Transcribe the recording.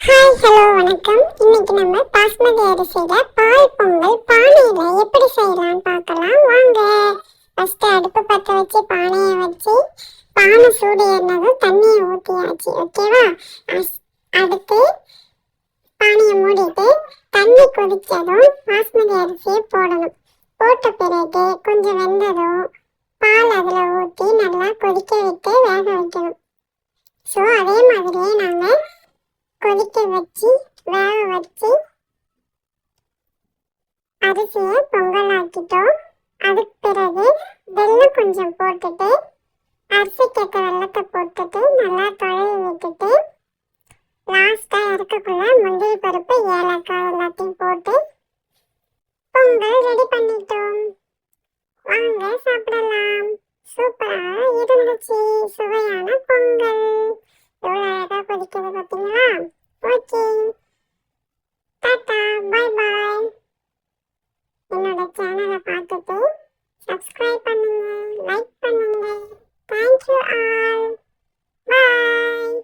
Hi hello வணக்கம். இன்னைக்கு நம்ம பாஸ்மதி அரிசியில பால் பொங்கல் பானையில எப்படி செய்யலாம்னு பார்க்கலாம் வாங்க. ஃபர்ஸ்ட் அடுப்பு பற்ற வச்சு பானையை வச்சு பானை சூடு ஏறினதும் தண்ணியை ஊற்றியாச்சு. ஓகேவா? அடுத்து பானையை மூடிட்டு தண்ணி கொதிச்சதும் பாஸ்மதி அரிசியை போடணும். போட்ட பிறகு கொஞ்சம் வெந்ததும் பால் அதில் ஊற்றி நல்லா கொதிக்க விட்டு வேக வைக்கணும். ஸோ அதே மாதிரியே நாங்கள் கொதிக்க வச்சு வேக வச்சு அரிசியை பொங்கல் ஆக்கிட்டோம். அதுக்கு பிறகு வெல்லம் கொஞ்சம் போட்டுட்டு அரிசிக்கேற்ற வெள்ளத்தை போட்டுட்டு நல்லா தொலைவி விட்டுட்டு லாஸ்ட்டாக இறக்கக்குள்ள முந்திரி பருப்பு ஏலக்காய் எல்லாத்தையும் போட்டு பொங்கல் ரெடி பண்ணிட்டோம். வாங்க சாப்பிடலாம். சூப்பராக இருந்துச்சு சுவையான பொங்கல். எவ்வளோ அழகாக கொதிக்கிறது பார்த்தீங்களா? Okay, tata, bye bye. என்னோட சேனலை பார்த்துட்டு சப்ஸ்கிரைப் பண்ணுங்க, லைக் பண்ணுங்க. Thank you all. பாய்.